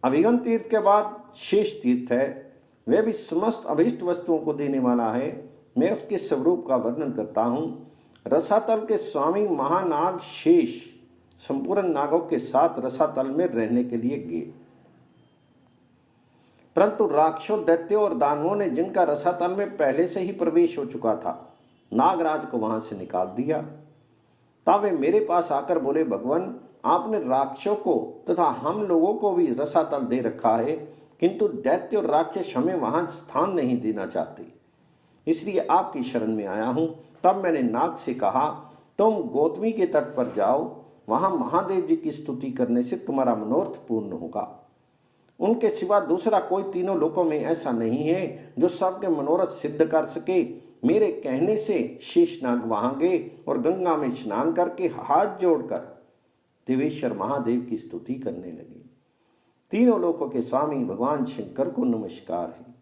अभिगम तीर्थ के बाद शेष तीर्थ है, वह भी समस्त अभीष्ट वस्तुओं को देने वाला है। मैं उसके स्वरूप का वर्णन करता हूँ। रसातल के स्वामी महानाग शेष संपूर्ण नागों के साथ रसातल में रहने के लिए गए, परंतु राक्षसों, दैत्यों और दानवों ने, जिनका रसातल में पहले से ही प्रवेश हो चुका था, नागराज को वहां से निकाल दिया। तब वे मेरे पास आकर बोले, भगवान, आपने राक्षसों को तथा हम लोगों को भी रसातल दे रखा है, किंतु दैत्य और राक्षस हमें वहां स्थान नहीं देना चाहते, इसलिए आपकी शरण में आया हूं। तब मैंने नाग से कहा, तुम गौतमी के तट पर जाओ, वहां महादेव जी की स्तुति करने से तुम्हारा मनोरथ पूर्ण होगा। उनके सिवा दूसरा कोई तीनों लोकों में ऐसा नहीं है जो सबके मनोरथ सिद्ध कर सके। मेरे कहने से शेषनाग वहां गए और गंगा में स्नान करके हाथ जोड़कर देवेश्वर महादेव की स्तुति करने लगे। तीनों लोकों के स्वामी भगवान शंकर को नमस्कार है।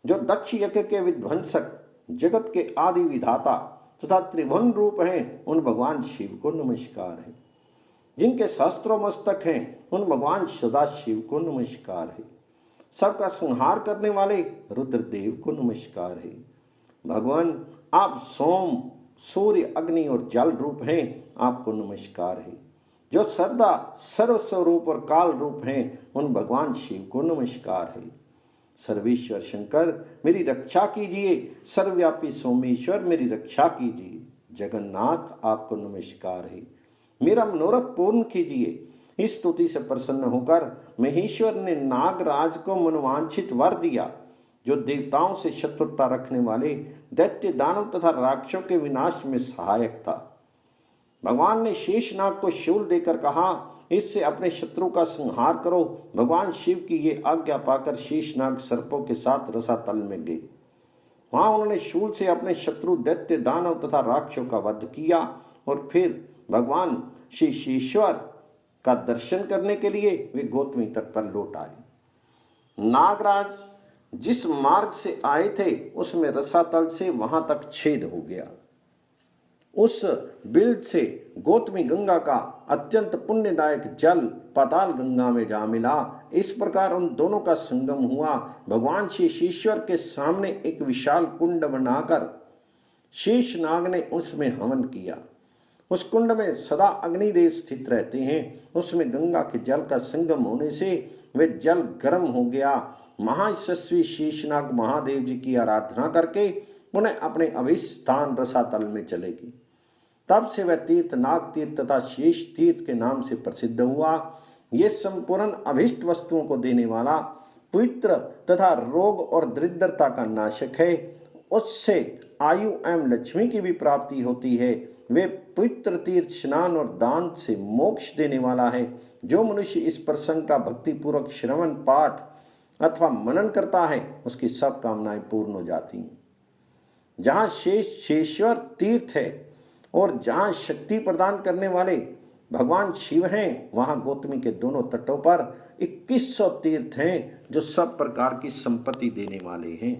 जो दक्ष यज्ञ के विध्वंसक, जगत के आदि विधाता तथा त्रिभुवन रूप हैं, उन भगवान शिव को नमस्कार है। जिनके सहस्त्रों मस्तक हैं, उन भगवान सदाशिव को नमस्कार है। सबका संहार करने वाले रुद्रदेव को नमस्कार है। भगवान, आप सोम, सूर्य, अग्नि और जल रूप हैं, आपको नमस्कार है। जो सर्वदा सर्वस्वरूप और काल रूप हैं, उन भगवान शिव को नमस्कार है। सर्वेश्वर शंकर, मेरी रक्षा कीजिए। सर्वव्यापी सोमेश्वर, मेरी रक्षा कीजिए। जगन्नाथ, आपको नमस्कार है। मेरा मनोरथ पूर्ण कीजिए। इस स्तुति से प्रसन्न होकर महेश्वर ने नागराज को मनोवांछित वर दिया, जो देवताओं से शत्रुता रखने वाले दैत्य, दानव तथा राक्षसों के विनाश में सहायक था। भगवान ने शेषनाग को शूल देकर कहा, इससे अपने शत्रु का संहार करो। भगवान शिव की ये आज्ञा पाकर शेषनाग सर्पों के साथ रसातल में गए। वहां उन्होंने शूल से अपने शत्रु दैत्य, दानव तथा राक्षसों का वध किया और फिर भगवान शेषेश्वर का दर्शन करने के लिए वे गौतमी तट पर लौट आए। नागराज जिस मार्ग से आए थे, उसमें रसातल से वहां तक छेद हो गया। उस बिल्द से गौतमी गंगा का अत्यंत पुण्यदायक जल पाताल गंगा में जा मिला। इस प्रकार उन दोनों का संगम हुआ। भगवान शेषेश्वर के सामने एक विशाल कुंड बनाकर शेषनाग ने उसमें हवन किया। उस कुंड में सदा अग्निदेव स्थित रहते हैं। उसमें गंगा के जल का संगम होने से वे जल गर्म हो गया। महायशस्वी शेषनाग महादेव जी की आराधना करके पुनः अपने अभीष्ट स्थान रसातल में चले गए। तब से वह तीर्थ नाग तीर्थ तथा शेष तीर्थ के नाम से प्रसिद्ध हुआ। ये संपूर्ण अभीष्ट वस्तुओं को देने वाला, पवित्र तथा रोग और दरिद्रता का नाशक है। उससे आयु एवं लक्ष्मी की भी प्राप्ति होती है। वे पवित्र तीर्थ स्नान और दान से मोक्ष देने वाला है। जो मनुष्य इस प्रसंग का भक्तिपूर्वक श्रवण, पाठ अथवा मनन करता है, उसकी सब कामनाएं पूर्ण हो जाती हैं। जहाँ शेषेश्वर तीर्थ है और जहाँ शक्ति प्रदान करने वाले भगवान शिव हैं, वहाँ गौतमी के दोनों तटों पर 2100 तीर्थ हैं, जो सब प्रकार की संपत्ति देने वाले हैं।